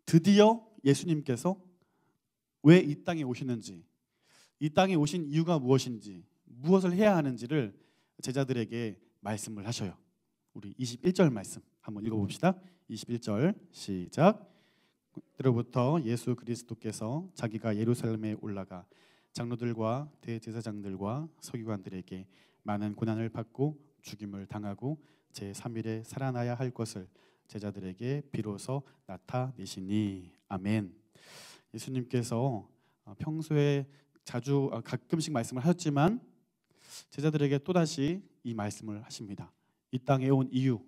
드디어 예수님께서 왜 이 땅에 오시는지, 이 땅에 오신 이유가 무엇인지, 무엇을 해야 하는지를 제자들에게 말씀을 하셔요. 우리 21절 말씀 한번 읽어봅시다. 21절 시작. 그때로부터 예수 그리스도께서 자기가 예루살렘에 올라가 장로들과 대제사장들과 서기관들에게 많은 고난을 받고 죽임을 당하고 제3일에 살아나야 할 것을 제자들에게 비로소 나타내시니. 아멘. 예수님께서 평소에 자주 가끔씩 말씀을 하셨지만 제자들에게 또다시 이 말씀을 하십니다. 이 땅에 온 이유,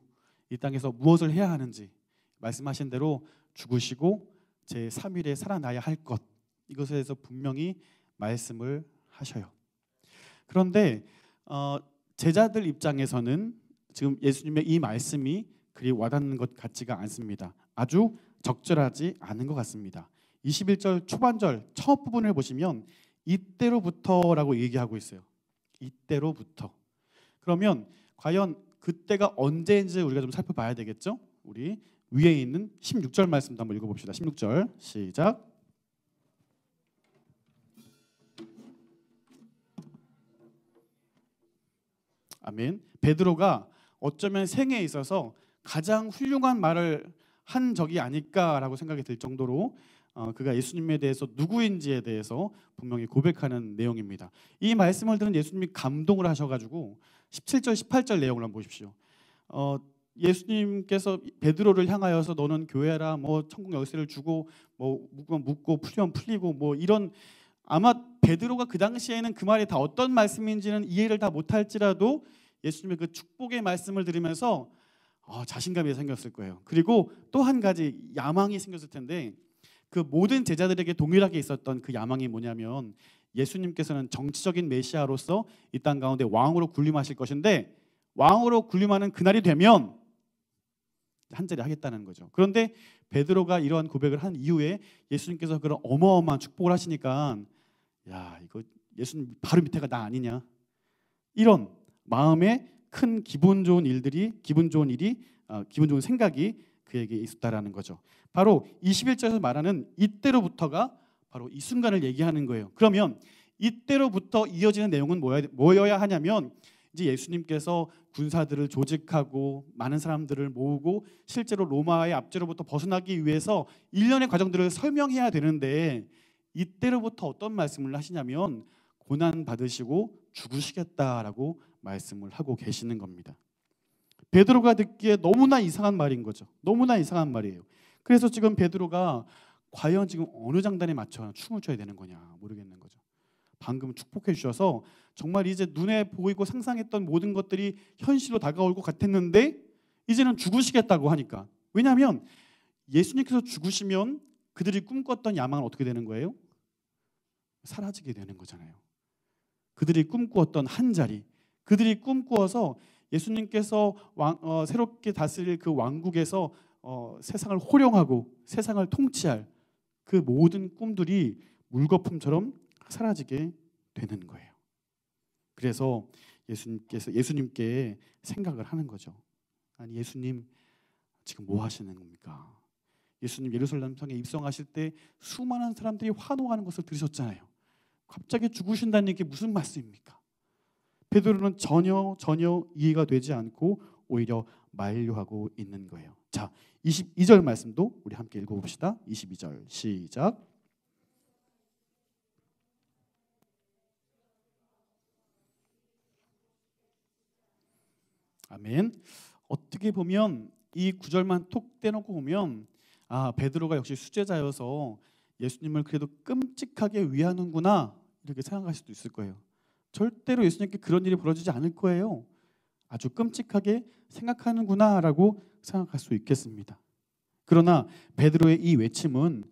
이 땅에서 무엇을 해야 하는지 말씀하신 대로 죽으시고 제3일에 살아나야 할 것, 이것에 대해서 분명히 말씀을 하셔요. 그런데 제자들 입장에서는 지금 예수님의 이 말씀이 그리 와닿는 것 같지가 않습니다. 아주 적절하지 않은 것 같습니다. 21절 초반절 첫 부분을 보시면 이때로부터라고 얘기하고 있어요. 이때로부터. 그러면 과연 그때가 언제인지 우리가 좀 살펴봐야 되겠죠? 우리 위에 있는 16절 말씀도 한번 읽어봅시다. 16절 시작. 아멘. 베드로가 어쩌면 생애에 있어서 가장 훌륭한 말을 한 적이 아닐까라고 생각이 들 정도로 그가 예수님에 대해서 누구인지에 대해서 분명히 고백하는 내용입니다. 이 말씀을 들은 예수님이 감동을 하셔가지고 17절 18절 내용을 한번 보십시오. 예수님께서 베드로를 향하여서 너는 교회라, 뭐 천국 열쇠를 주고 뭐 묶으면 묶고 풀리면 풀리고 뭐 이런, 아마 베드로가 그 당시에는 그 말이 다 어떤 말씀인지는 이해를 다 못할지라도 예수님의 그 축복의 말씀을 들으면서 자신감이 생겼을 거예요. 그리고 또 한 가지 야망이 생겼을 텐데, 그 모든 제자들에게 동일하게 있었던 그 야망이 뭐냐면 예수님께서는 정치적인 메시아로서 이 땅 가운데 왕으로 군림하실 것인데, 왕으로 군림하는 그날이 되면 한 자리 하겠다는 거죠. 그런데 베드로가 이러한 고백을 한 이후에 예수님께서 그런 어마어마한 축복을 하시니까, 야, 이거 예수님 바로 밑에가 나 아니냐, 이런 마음에 큰 기분 좋은 생각이 그에게 있었다라는 거죠. 바로 21절에서 말하는 이때로부터가 바로 이 순간을 얘기하는 거예요. 그러면 이때로부터 이어지는 내용은 뭐여야 하냐면, 이제 예수님께서 군사들을 조직하고 많은 사람들을 모으고 실제로 로마의 압제로부터 벗어나기 위해서 일련의 과정들을 설명해야 되는데, 이때로부터 어떤 말씀을 하시냐면 고난 받으시고 죽으시겠다라고 말씀을 하고 계시는 겁니다. 베드로가 듣기에 너무나 이상한 말인 거죠. 너무나 이상한 말이에요. 그래서 지금 베드로가 과연 지금 어느 장단에 맞춰 춤을 춰야 되는 거냐 모르겠는 거죠. 방금 축복해 주셔서 정말 이제 눈에 보이고 상상했던 모든 것들이 현실로 다가올 것 같았는데 이제는 죽으시겠다고 하니까, 왜냐하면 예수님께서 죽으시면 그들이 꿈꿨던 야망은 어떻게 되는 거예요? 사라지게 되는 거잖아요. 그들이 꿈꾸었던 한 자리, 그들이 꿈꾸어서 예수님께서 새롭게 다스릴 그 왕국에서 세상을 호령하고 세상을 통치할 그 모든 꿈들이 물거품처럼 사라지게 되는 거예요. 그래서 예수님께 생각을 하는 거죠. 아니, 예수님 지금 뭐 하시는 겁니까? 예수님 예루살렘 성에 입성하실 때 수많은 사람들이 환호하는 것을 들으셨잖아요. 갑자기 죽으신다는 게 무슨 말씀입니까? 베드로는 전혀 이해가 되지 않고 오히려 만류하고 있는 거예요. 자, 22절 말씀도 우리 함께 읽어봅시다. 22절 시작. 아멘. 어떻게 보면 이 구절만 톡 떼놓고 보면 베드로가 역시 수제자여서 예수님을 그래도 끔찍하게 위하는구나 이렇게 생각할 수도 있을 거예요. 절대로 예수님께 그런 일이 벌어지지 않을 거예요. 아주 끔찍하게 생각하는구나라고 생각할 수 있겠습니다. 그러나 베드로의 이 외침은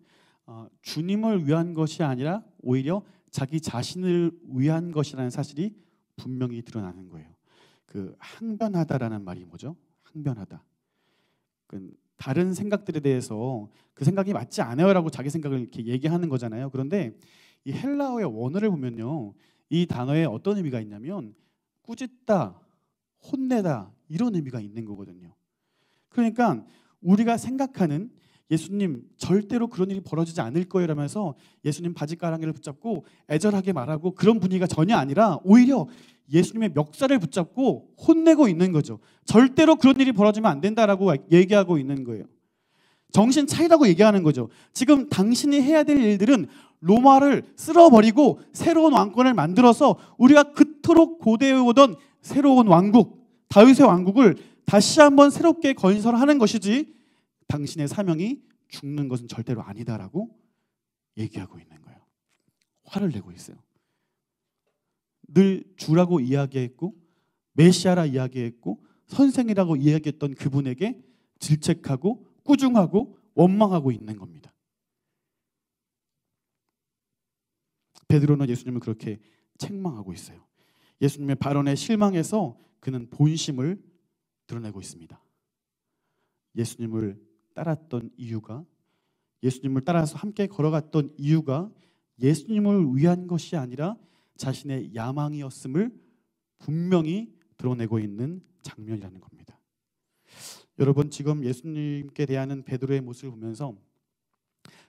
주님을 위한 것이 아니라 오히려 자기 자신을 위한 것이라는 사실이 분명히 드러나는 거예요. 그 항변하다라는 말이 뭐죠? 항변하다. 다른 생각들에 대해서 그 생각이 맞지 않아요라고 자기 생각을 이렇게 얘기하는 거잖아요. 그런데 이 헬라어의 원어를 보면요, 이 단어에 어떤 의미가 있냐면 꾸짖다, 혼내다 이런 의미가 있는 거거든요. 그러니까 우리가 생각하는 예수님 절대로 그런 일이 벌어지지 않을 거예요 라면서 예수님 바지가랑이를 붙잡고 애절하게 말하고 그런 분위기가 전혀 아니라 오히려 예수님의 멱살을 붙잡고 혼내고 있는 거죠. 절대로 그런 일이 벌어지면 안 된다라고 얘기하고 있는 거예요. 정신 차리라고 얘기하는 거죠. 지금 당신이 해야 될 일들은 로마를 쓸어버리고 새로운 왕권을 만들어서 우리가 그토록 고대해오던 새로운 왕국, 다윗의 왕국을 다시 한번 새롭게 건설하는 것이지 당신의 사명이 죽는 것은 절대로 아니다라고 얘기하고 있는 거예요. 화를 내고 있어요. 늘 주라고 이야기했고 메시아라 이야기했고 선생이라고 이야기했던 그분에게 질책하고 꾸중하고 원망하고 있는 겁니다. 베드로는 예수님을 그렇게 책망하고 있어요. 예수님의 발언에 실망해서 그는 본심을 드러내고 있습니다. 예수님을 따랐던 이유가, 예수님을 따라서 함께 걸어갔던 이유가 예수님을 위한 것이 아니라 자신의 야망이었음을 분명히 드러내고 있는 장면이라는 겁니다. 여러분, 지금 예수님께 대하는 베드로의 모습을 보면서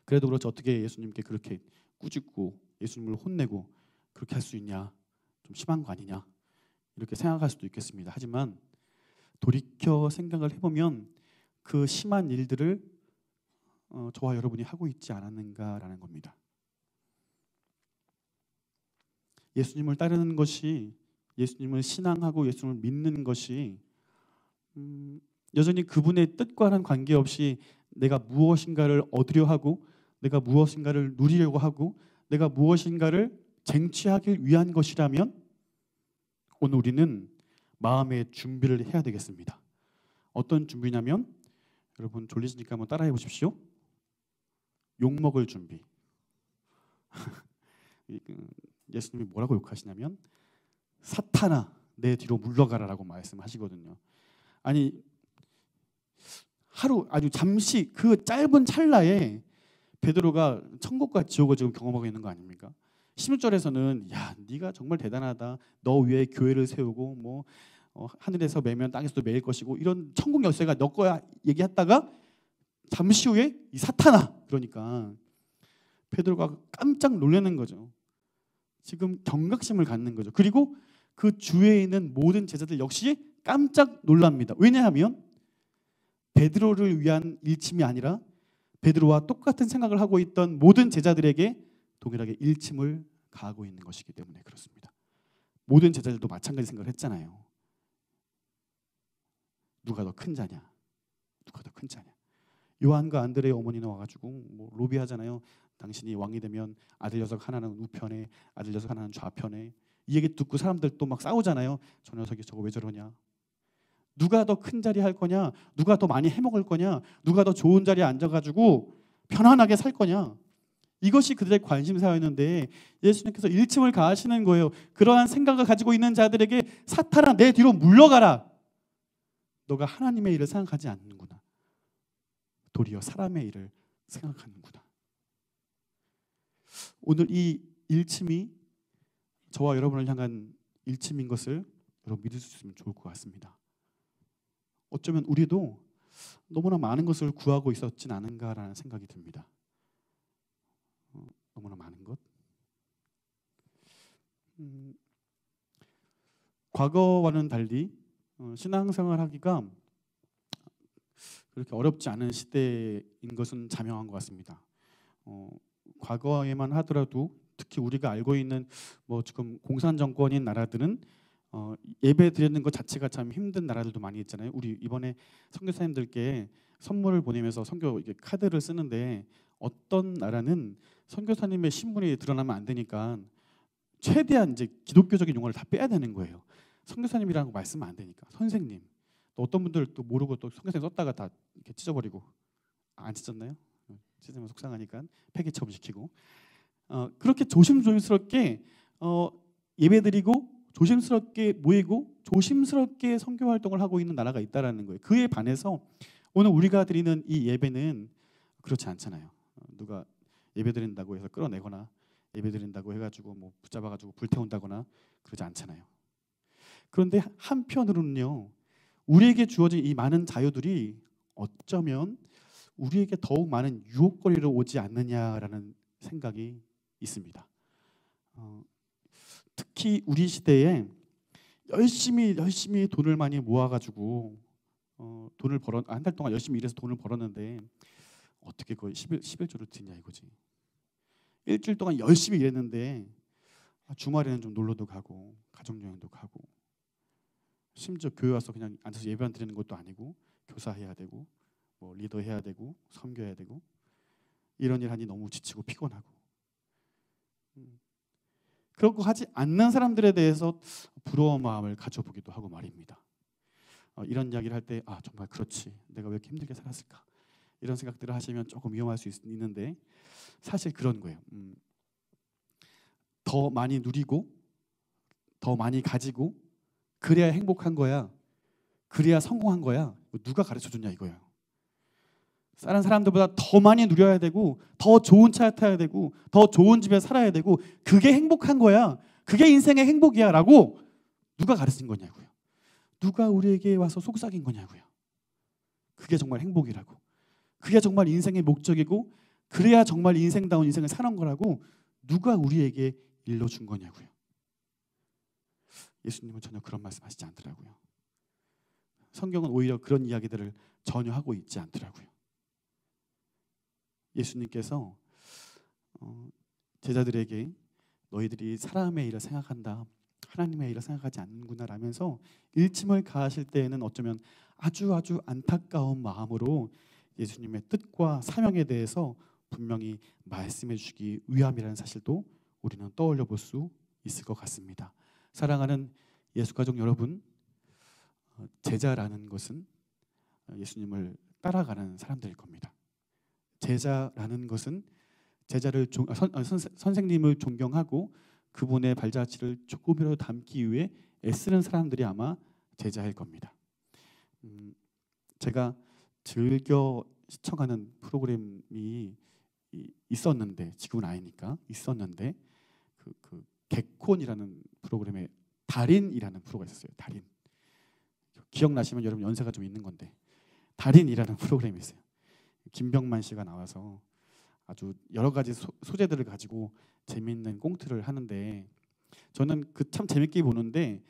그래도 그렇지 어떻게 예수님께 그렇게 꾸짖고 예수님을 혼내고 그렇게 할 수 있냐, 좀 심한 거 아니냐 이렇게 생각할 수도 있겠습니다. 하지만 돌이켜 생각을 해보면 그 심한 일들을 저와 여러분이 하고 있지 않았는가라는 겁니다. 예수님을 따르는 것이, 예수님을 신앙하고 예수님을 믿는 것이 여전히 그분의 뜻과는 관계없이 내가 무엇인가를 얻으려 하고 내가 무엇인가를 누리려고 하고 내가 무엇인가를 쟁취하기 위한 것이라면 오늘 우리는 마음의 준비를 해야 되겠습니다. 어떤 준비냐면 여러분 졸리시니까 한번 따라해 보십시오. 욕먹을 준비. 예수님이 뭐라고 욕하시냐면 사탄아 내 뒤로 물러가라라고 말씀하시거든요. 아니 하루 아주 잠시 그 짧은 찰나에 베드로가 천국과 지옥을 지금 경험하고 있는 거 아닙니까? 16절에서는 야 네가 정말 대단하다. 너 위에 교회를 세우고 뭐 하늘에서 매면 땅에서도 매일 것이고 이런 천국 열쇠가 너 거야 얘기했다가 잠시 후에 이 사탄아 그러니까 베드로가 깜짝 놀라는 거죠. 지금 경각심을 갖는 거죠. 그리고 그 주위에 있는 모든 제자들 역시 깜짝 놀랍니다. 왜냐하면 베드로를 위한 일침이 아니라 베드로와 똑같은 생각을 하고 있던 모든 제자들에게 동일하게 일침을 가하고 있는 것이기 때문에 그렇습니다. 모든 제자들도 마찬가지 생각을 했잖아요. 누가 더 큰 자냐? 누가 더 큰 자냐? 요한과 안드레의 어머니는 와가지고 뭐 로비하잖아요. 당신이 왕이 되면 아들 녀석 하나는 우편에, 아들 녀석 하나는 좌편에. 이 얘기 듣고 사람들 또 막 싸우잖아요. 저 녀석이 저거 왜 저러냐? 누가 더 큰 자리 할 거냐? 누가 더 많이 해먹을 거냐? 누가 더 좋은 자리에 앉아가지고 편안하게 살 거냐? 이것이 그들의 관심사였는데 예수님께서 일침을 가하시는 거예요. 그러한 생각을 가지고 있는 자들에게 사탄아 내 뒤로 물러가라. 너가 하나님의 일을 생각하지 않는구나. 도리어 사람의 일을 생각하는구나. 오늘 이 일침이 저와 여러분을 향한 일침인 것을 여러분 믿을 수 있으면 좋을 것 같습니다. 어쩌면 우리도 너무나 많은 것을 구하고 있었진 않은가라는 생각이 듭니다. 너무나 많은 것. 과거와는 달리 신앙생활 하기가 그렇게 어렵지 않은 시대인 것은 자명한 것 같습니다. 과거에만 하더라도 특히 우리가 알고 있는 뭐 지금 공산 정권인 나라들은 예배 드리는 것 자체가 참 힘든 나라들도 많이 있잖아요. 우리 이번에 선교사님들께 선물을 보내면서 선교 카드를 쓰는데 어떤 나라는 선교사님의 신분이 드러나면 안 되니까 최대한 이제 기독교적인 용어를 다 빼야 되는 거예요. 선교사님이라는 거 말쓰면 안 되니까 선생님. 또 어떤 분들 또 모르고 또 선교사님 썼다가 다 이렇게 찢어버리고 안 찢었나요? 찢으면 속상하니까 폐기 처분시키고 그렇게 조심스럽게 예배드리고 조심스럽게 모이고 조심스럽게 선교 활동을 하고 있는 나라가 있다라는 거예요. 그에 반해서 오늘 우리가 드리는 이 예배는 그렇지 않잖아요. 누가 예배드린다고 해서 끌어내거나 예배드린다고 해가지고 뭐 붙잡아가지고 불태운다거나 그러지 않잖아요. 그런데 한편으로는요, 우리에게 주어진 이 많은 자유들이 어쩌면 우리에게 더욱 많은 유혹거리로 오지 않느냐라는 생각이 있습니다. 특히 우리 시대에 열심히 돈을 많이 모아가지고 돈을 벌어 한 달 동안 열심히 일해서 돈을 벌었는데 어떻게 그걸 11조를 드냐 이거지. 일주일 동안 열심히 일했는데 주말에는 좀 놀러도 가고 가족여행도 가고 심지어 교회 와서 그냥 앉아서 예배만 드리는 것도 아니고 교사해야 되고 뭐 리더 해야 되고 섬겨야 되고 이런 일 하니 너무 지치고 피곤하고 그렇고 하지 않는 사람들에 대해서 부러운 마음을 가져보기도 하고 말입니다. 이런 이야기를 할 때 정말 그렇지 내가 왜 이렇게 힘들게 살았을까 이런 생각들을 하시면 조금 위험할 수 있는데 사실 그런 거예요. 더 많이 누리고 더 많이 가지고 그래야 행복한 거야 그래야 성공한 거야 누가 가르쳐줬냐 이거예요. 다른 사람들보다 더 많이 누려야 되고 더 좋은 차 타야 되고 더 좋은 집에 살아야 되고 그게 행복한 거야 그게 인생의 행복이야 라고 누가 가르친 거냐고요. 누가 우리에게 와서 속삭인 거냐고요. 그게 정말 행복이라고 그게 정말 인생의 목적이고 그래야 정말 인생다운 인생을 사는 거라고 누가 우리에게 일러준 거냐고요. 예수님은 전혀 그런 말씀 하시지 않더라고요. 성경은 오히려 그런 이야기들을 전혀 하고 있지 않더라고요. 예수님께서 제자들에게 너희들이 사람의 일을 생각한다 하나님의 일을 생각하지 않는구나 라면서 일침을 가하실 때에는 어쩌면 아주 안타까운 마음으로 예수님의 뜻과 사명에 대해서 분명히 말씀해 주시기 위함이라는 사실도 우리는 떠올려 볼 수 있을 것 같습니다. 사랑하는 예수가족 여러분, 제자라는 것은 예수님을 따라가는 사람들일 겁니다. 제자라는 것은 선생님을 존경하고 그분의 발자취를 조금이라도 담기 위해 애쓰는 사람들이 아마 제자일 겁니다. 제가 즐겨 시청하는 프로그램이 있었는데 지금은 아니니까 있었는데 그 개콘이라는 프로그램에 달인이라는 프로가 있었어요. 달인. 기억나시면 여러분 연세가 좀 있는 건데 달인이라는 프로그램이 있어요. 김병만 씨가 나와서 아주 여러 가지 소재들을 가지고 재미있는 꽁트를 하는데 저는 그 참 재밌게 보는데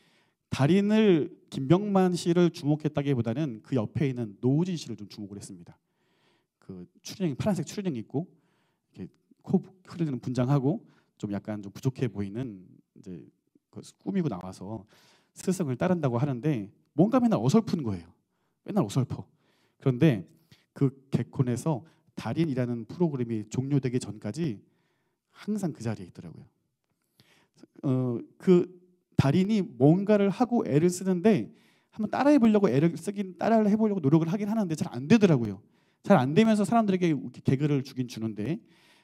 달인을 김병만 씨를 주목했다기보다는 그 옆에 있는 노우진 씨를 좀 주목을 했습니다. 그 추리닝 파란색 추리닝 입고 이렇게 코 흐르는 분장하고 좀 약간 좀 부족해 보이는 이제 꾸미고 나와서 스승을 따른다고 하는데 뭔가 맨날 어설픈 거예요. 맨날 어설퍼. 그런데 그 개콘에서 달인이라는 프로그램이 종료되기 전까지 항상 그 자리에 있더라고요. 그 달인이 뭔가를 하고 애를 쓰는데 한번 따라해 보려고 따라해 보려고 노력을 하긴 하는데 잘 안 되더라고요. 잘 안 되면서 사람들에게 개그를 주긴 주는데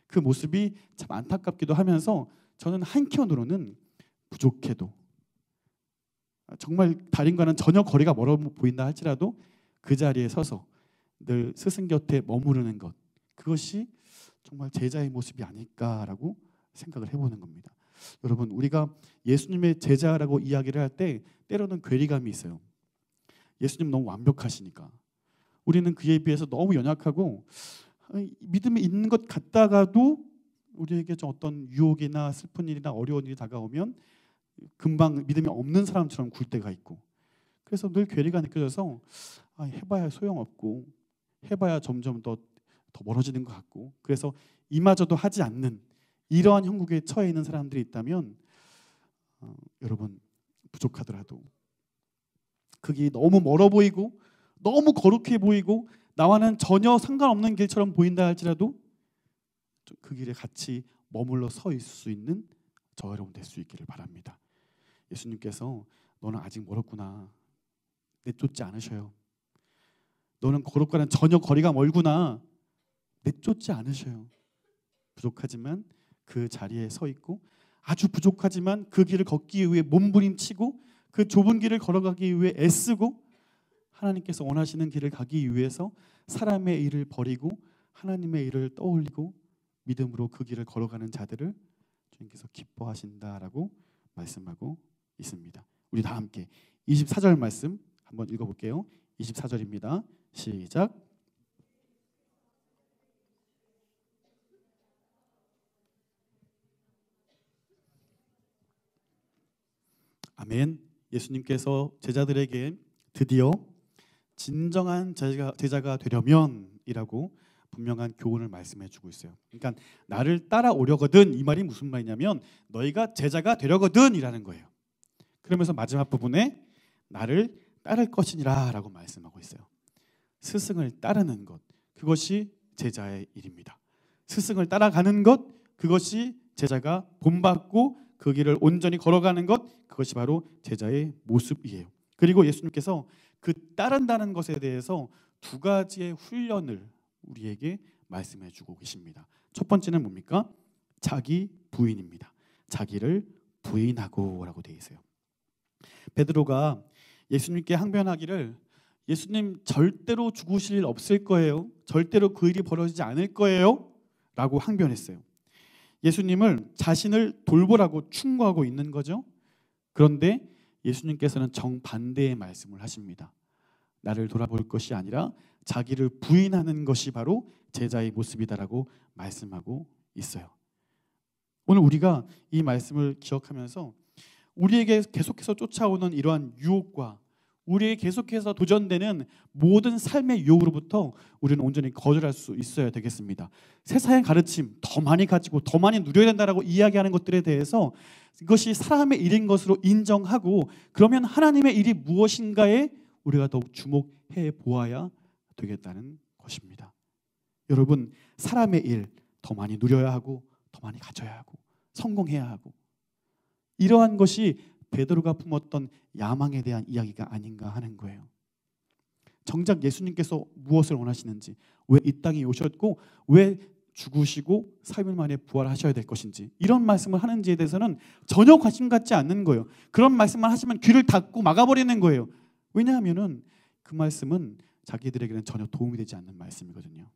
그 모습이 참 안타깝기도 하면서 저는 한편으로는 부족해도 정말 달인과는 전혀 거리가 멀어 보인다 할지라도 그 자리에 서서 늘 스승 곁에 머무르는 것 그것이 정말 제자의 모습이 아닐까라고 생각을 해보는 겁니다. 여러분 우리가 예수님의 제자라고 이야기를 할 때 때로는 괴리감이 있어요. 예수님 너무 완벽하시니까 우리는 그에 비해서 너무 연약하고 믿음이 있는 것 같다가도 우리에게 좀 어떤 유혹이나 슬픈 일이나 어려운 일이 다가오면 금방 믿음이 없는 사람처럼 굴 때가 있고 그래서 늘 괴리가 느껴져서 해봐야 소용없고 해봐야 점점 더 멀어지는 것 같고 그래서 이마저도 하지 않는 이러한 형국에 처해 있는 사람들이 있다면 여러분 부족하더라도 그게 너무 멀어 보이고 너무 거룩해 보이고 나와는 전혀 상관없는 길처럼 보인다 할지라도 그 길에 같이 머물러 서 있을 수 있는 저 여러분 될 수 있기를 바랍니다. 예수님께서 너는 아직 멀었구나 내쫓지 않으셔요. 너는 거룩과는 전혀 거리가 멀구나 내쫓지 않으셔요. 부족하지만 그 자리에 서 있고 아주 부족하지만 그 길을 걷기 위해 몸부림치고 그 좁은 길을 걸어가기 위해 애쓰고 하나님께서 원하시는 길을 가기 위해서 사람의 일을 버리고 하나님의 일을 떠올리고 믿음으로 그 길을 걸어가는 자들을 주님께서 기뻐하신다라고 말씀하고 있습니다. 우리 다 함께 24절 말씀 한번 읽어볼게요. 24절입니다. 시작. 아멘. 예수님께서 제자들에게 드디어 진정한 제자가 되려면이라고 분명한 교훈을 말씀해 주고 있어요. 그러니까 나를 따라오려거든, 이 말이 무슨 말이냐면 너희가 제자가 되려거든이라는 거예요. 그러면서 마지막 부분에 나를 따를 것이니라 라고 말씀하고 있어요. 스승을 따르는 것, 그것이 제자의 일입니다. 스승을 따라가는 것, 그것이 제자가 본받고 그 길을 온전히 걸어가는 것, 그것이 바로 제자의 모습이에요. 그리고 예수님께서 그 따른다는 것에 대해서 두 가지의 훈련을 우리에게 말씀해 주고 계십니다. 첫 번째는 뭡니까? 자기 부인입니다. 자기를 부인하고 라고 되어 있어요. 베드로가 예수님께 항변하기를 예수님 절대로 죽으실 일 없을 거예요. 절대로 그 일이 벌어지지 않을 거예요. 라고 항변했어요. 예수님을 자신을 돌보라고 충고하고 있는 거죠. 그런데 예수님께서는 정반대의 말씀을 하십니다. 나를 돌아볼 것이 아니라 자기를 부인하는 것이 바로 제자의 모습이다라고 말씀하고 있어요. 오늘 우리가 이 말씀을 기억하면서 우리에게 계속해서 쫓아오는 이러한 유혹과 우리에게 계속해서 도전되는 모든 삶의 유혹으로부터 우리는 온전히 거절할 수 있어야 되겠습니다. 세상의 가르침, 더 많이 가지고 더 많이 누려야 된다라고 이야기하는 것들에 대해서 이것이 사람의 일인 것으로 인정하고 그러면 하나님의 일이 무엇인가에 우리가 더욱 주목해 보아야 되겠다는 것입니다. 여러분, 사람의 일 더 많이 누려야 하고 더 많이 가져야 하고 성공해야 하고 이러한 것이 베드로가 품었던 야망에 대한 이야기가 아닌가 하는 거예요. 정작 예수님께서 무엇을 원하시는지, 왜 이 땅에 오셨고 왜 죽으시고 3일 만에 부활하셔야 될 것인지 이런 말씀을 하는지에 대해서는 전혀 관심 갖지 않는 거예요. 그런 말씀만 하시면 귀를 닫고 막아버리는 거예요. 왜냐하면 그 말씀은 자기들에게는 전혀 도움이 되지 않는 말씀이거든요.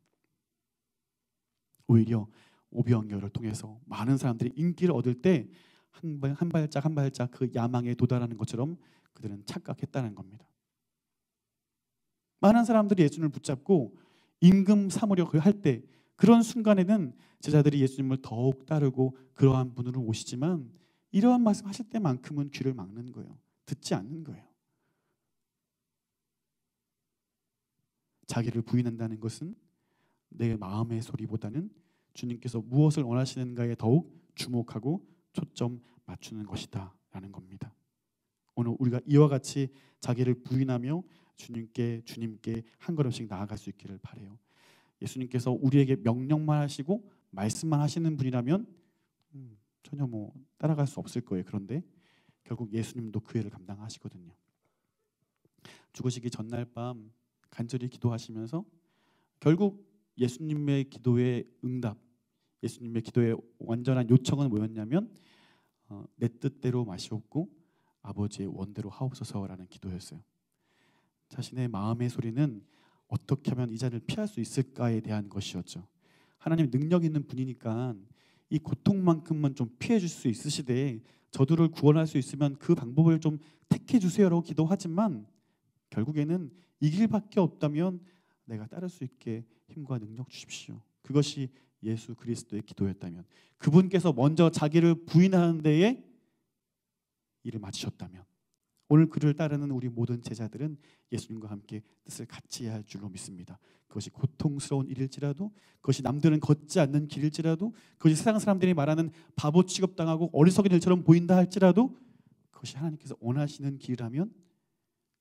오히려 오병이어를 통해서 많은 사람들이 인기를 얻을 때 한 발짝 한 발짝 그 야망에 도달하는 것처럼 그들은 착각했다는 겁니다. 많은 사람들이 예수님을 붙잡고 임금 삼으려 할 때 그런 순간에는 제자들이 예수님을 더욱 따르고 그러한 분으로 오시지만 이러한 말씀하실 때만큼은 귀를 막는 거예요. 듣지 않는 거예요. 자기를 부인한다는 것은 내 마음의 소리보다는 주님께서 무엇을 원하시는가에 더욱 주목하고 초점 맞추는 것이다 라는 겁니다. 오늘 우리가 이와 같이 자기를 부인하며 주님께 한 걸음씩 나아갈 수 있기를 바라요. 예수님께서 우리에게 명령만 하시고 말씀만 하시는 분이라면 전혀 따라갈 수 없을 거예요. 그런데 결국 예수님도 그 일을 감당하시거든요. 죽으시기 전날 밤 간절히 기도하시면서 결국 예수님의 기도의 응답, 예수님의 기도의 완전한 요청은 뭐였냐면 내 뜻대로 마시옵고 아버지의 원대로 하옵소서라는 기도였어요. 자신의 마음의 소리는 어떻게 하면 이 잔을 피할 수 있을까에 대한 것이었죠. 하나님 능력 있는 분이니까 이 고통만큼만 좀 피해 줄 수 있으시되 저들을 구원할 수 있으면 그 방법을 좀 택해 주세요라고 기도하지만 결국에는 이 길밖에 없다면 내가 따를 수 있게 힘과 능력 주십시오. 그것이 예수 그리스도의 기도였다면, 그분께서 먼저 자기를 부인하는 데에 일을 마치셨다면 오늘 그를 따르는 우리 모든 제자들은 예수님과 함께 뜻을 같이 해야 할 줄로 믿습니다. 그것이 고통스러운 일일지라도, 그것이 남들은 걷지 않는 길일지라도, 그것이 세상 사람들이 말하는 바보 취급당하고 어리석은 일처럼 보인다 할지라도 그것이 하나님께서 원하시는 길이라면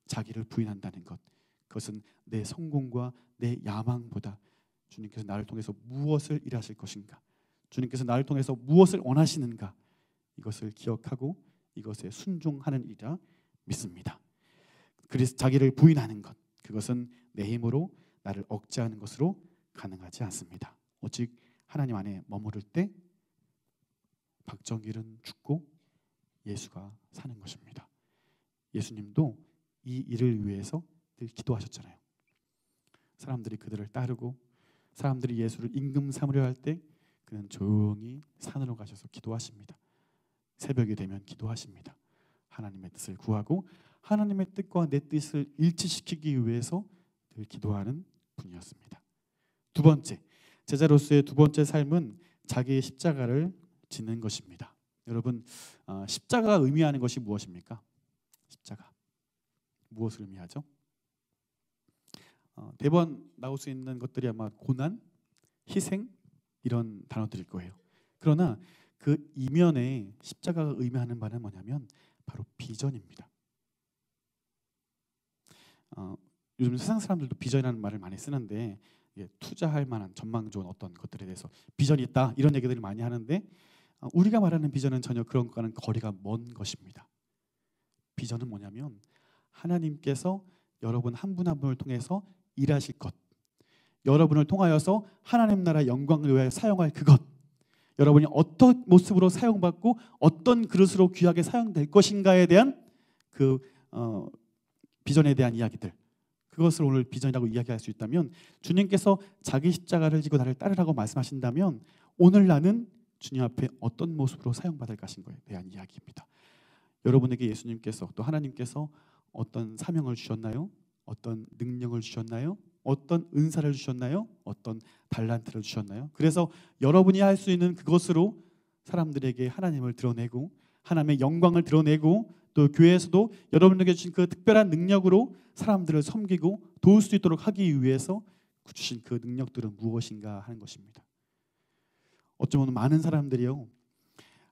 자기를 부인한다는 것, 그것은 내 성공과 내 야망보다 주님께서 나를 통해서 무엇을 일하실 것인가, 주님께서 나를 통해서 무엇을 원하시는가, 이것을 기억하고 이것에 순종하는 일이라 믿습니다. 그래서 자기를 부인하는 것, 그것은 내 힘으로 나를 억제하는 것으로 가능하지 않습니다. 오직 하나님 안에 머무를 때 박정일은 죽고 예수가 사는 것입니다. 예수님도 이 일을 위해서 늘 기도하셨잖아요. 사람들이 그들을 따르고 사람들이 예수를 임금 삼으려 할 때 그는 조용히 산으로 가셔서 기도하십니다. 새벽이 되면 기도하십니다. 하나님의 뜻을 구하고 하나님의 뜻과 내 뜻을 일치시키기 위해서 늘 기도하는 분이었습니다. 두 번째, 제자로서의 두 번째 삶은 자기의 십자가를 지는 것입니다. 여러분, 십자가가 의미하는 것이 무엇입니까? 십자가 무엇을 의미하죠? 대번 나올 수 있는 것들이 아마 고난, 희생 이런 단어들일 거예요. 그러나 그 이면에 십자가가 의미하는 바는 뭐냐면 바로 비전입니다. 요즘 세상 사람들도 비전이라는 말을 많이 쓰는데 투자할 만한 전망 좋은 어떤 것들에 대해서 비전이 있다 이런 얘기들을 많이 하는데 우리가 말하는 비전은 전혀 그런 것과는 거리가 먼 것입니다. 비전은 뭐냐면 하나님께서 여러분 한 분 한 분을 통해서 일하실 것, 여러분을 통하여서 하나님 나라 영광을 위하여 사용할 그것, 여러분이 어떤 모습으로 사용받고 어떤 그릇으로 귀하게 사용될 것인가에 대한 그 비전에 대한 이야기들, 그것을 오늘 비전이라고 이야기할 수 있다면, 주님께서 자기 십자가를 지고 나를 따르라고 말씀하신다면 오늘 나는 주님 앞에 어떤 모습으로 사용받을 것인가에 대한 이야기입니다. 여러분에게 예수님께서 또 하나님께서 어떤 사명을 주셨나요? 어떤 능력을 주셨나요? 어떤 은사를 주셨나요? 어떤 달란트를 주셨나요? 그래서 여러분이 할 수 있는 그것으로 사람들에게 하나님을 드러내고 하나님의 영광을 드러내고 또 교회에서도 여러분에게 주신 그 특별한 능력으로 사람들을 섬기고 도울 수 있도록 하기 위해서 주신 그 능력들은 무엇인가 하는 것입니다. 어쩌면 많은 사람들이요,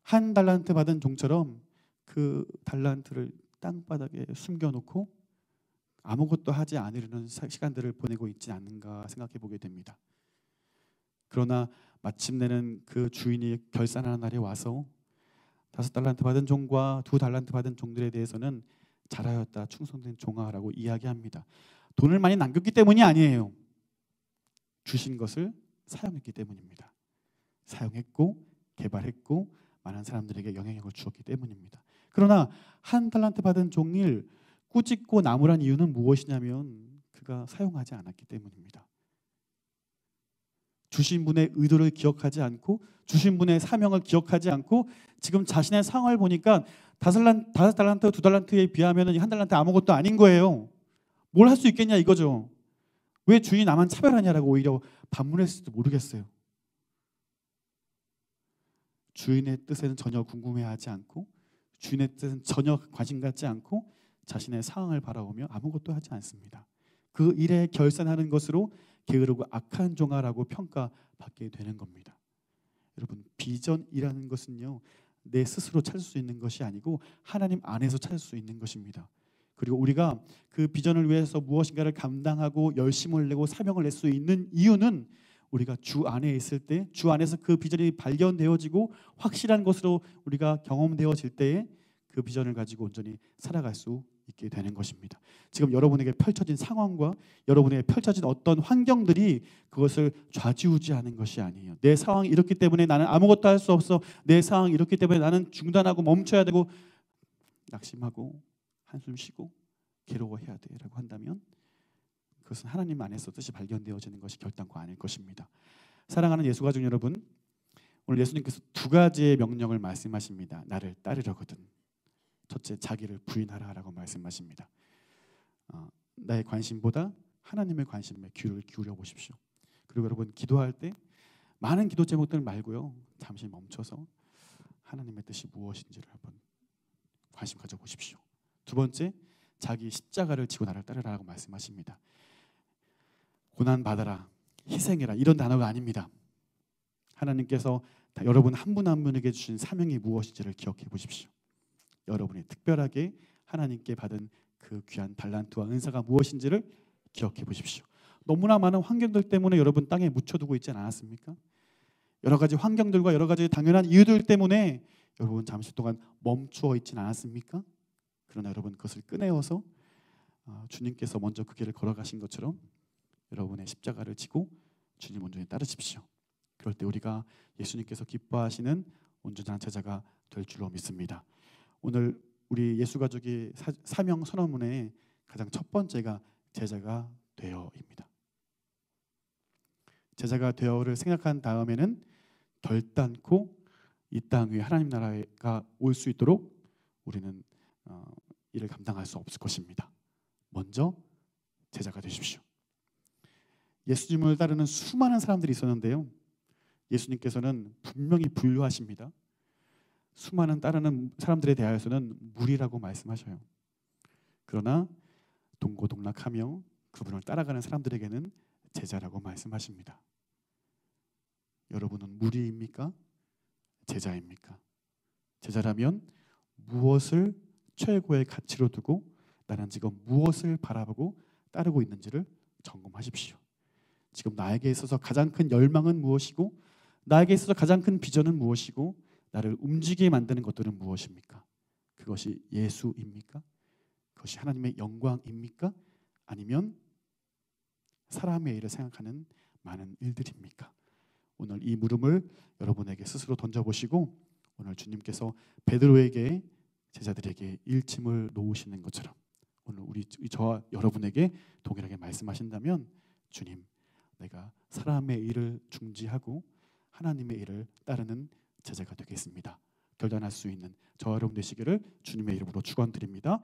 한 달란트 받은 종처럼 그 달란트를 땅바닥에 숨겨놓고 아무것도 하지 않으려는 시간들을 보내고 있지 않는가 생각해 보게 됩니다. 그러나 마침내는 그 주인이 결산하는 날이 와서 5달란트 받은 종과 2달란트 받은 종들에 대해서는 잘하였다 충성된 종아라고 이야기합니다. 돈을 많이 남겼기 때문이 아니에요. 주신 것을 사용했기 때문입니다. 사용했고 개발했고 많은 사람들에게 영향력을 주었기 때문입니다. 그러나 1달란트 받은 종일 꾸짖고 나무란 이유는 무엇이냐면 그가 사용하지 않았기 때문입니다. 주신 분의 의도를 기억하지 않고 주신 분의 사명을 기억하지 않고 지금 자신의 상황을 보니까 5달란트, 2달란트에 비하면 1달란트 아무것도 아닌 거예요. 뭘 할 수 있겠냐 이거죠. 왜 주인이 나만 차별하냐라고 오히려 반문했을지도 모르겠어요. 주인의 뜻에는 전혀 궁금해하지 않고 주인의 뜻은 전혀 관심 갖지 않고 자신의 상황을 바라보며 아무것도 하지 않습니다. 그 일에 결산하는 것으로 게으르고 악한 종아라고 평가받게 되는 겁니다. 여러분, 비전이라는 것은요, 내 스스로 찾을 수 있는 것이 아니고 하나님 안에서 찾을 수 있는 것입니다. 그리고 우리가 그 비전을 위해서 무엇인가를 감당하고 열심을 내고 사명을 낼 수 있는 이유는 우리가 주 안에 있을 때, 주 안에서 그 비전이 발견되어지고 확실한 것으로 우리가 경험되어질 때에 그 비전을 가지고 온전히 살아갈 수 있게 되는 것입니다. 지금 여러분에게 펼쳐진 상황과 여러분에게 펼쳐진 어떤 환경들이 그것을 좌지우지하는 것이 아니에요. 내 상황이 이렇기 때문에 나는 아무것도 할 수 없어. 내 상황이 이렇기 때문에 나는 중단하고 멈춰야 되고 낙심하고 한숨 쉬고 괴로워해야 돼라고 한다면 그것은 하나님 안에서 뜻이 발견되어지는 것이 결단코 아닐 것입니다. 사랑하는 예수 가족 여러분, 오늘 예수님께서 2가지의 명령을 말씀하십니다. 나를 따르려거든. 첫째, 자기를 부인하라라고 말씀하십니다. 나의 관심보다 하나님의 관심에 귀를 기울여 보십시오. 그리고 여러분, 기도할 때 많은 기도 제목들 말고요, 잠시 멈춰서 하나님의 뜻이 무엇인지를 한번 관심 가져보십시오. 2번째, 자기 십자가를 지고 나를 따르라고 말씀하십니다. 고난 받아라, 희생해라 이런 단어가 아닙니다. 하나님께서 여러분 한 분 한 분에게 주신 사명이 무엇인지를 기억해 보십시오. 여러분이 특별하게 하나님께 받은 그 귀한 달란트와 은사가 무엇인지를 기억해 보십시오. 너무나 많은 환경들 때문에 여러분 땅에 묻혀두고 있지 않았습니까? 여러 가지 환경들과 여러 가지 당연한 이유들 때문에 여러분 잠시 동안 멈추어 있지 않았습니까? 그러나 여러분 그것을 꺼내어서 주님께서 먼저 그 길을 걸어가신 것처럼 여러분의 십자가를 지고 주님 온전히 따르십시오. 그럴 때 우리가 예수님께서 기뻐하시는 온전한 제자가 될 줄로 믿습니다. 오늘 우리 예수 가족이 사명 선언문의 가장 첫 번째가 제자가 되어입니다. 제자가 되어를 생각한 다음에는 결단코 이 땅 위에 하나님 나라가 올 수 있도록 우리는 이를 감당할 수 없을 것입니다. 먼저 제자가 되십시오. 예수님을 따르는 수많은 사람들이 있었는데요, 예수님께서는 분명히 분류하십니다. 수많은 따르는 사람들에 대하여서는 무리라고 말씀하셔요. 그러나 동고동락하며 그분을 따라가는 사람들에게는 제자라고 말씀하십니다. 여러분은 무리입니까? 제자입니까? 제자라면 무엇을 최고의 가치로 두고 나는 지금 무엇을 바라보고 따르고 있는지를 점검하십시오. 지금 나에게 있어서 가장 큰 열망은 무엇이고 나에게 있어서 가장 큰 비전은 무엇이고 나를 움직이게 만드는 것들은 무엇입니까? 그것이 예수입니까? 그것이 하나님의 영광입니까? 아니면 사람의 일을 생각하는 많은 일들입니까? 오늘 이 물음을 여러분에게 스스로 던져보시고 오늘 주님께서 베드로에게 제자들에게 일침을 놓으시는 것처럼 오늘 저와 여러분에게 동일하게 말씀하신다면 주님, 내가 사람의 일을 중지하고 하나님의 일을 따르는 제자가 되겠습니다. 결단할 수 있는 저와 여러분 되시기를 주님의 이름으로 축원드립니다.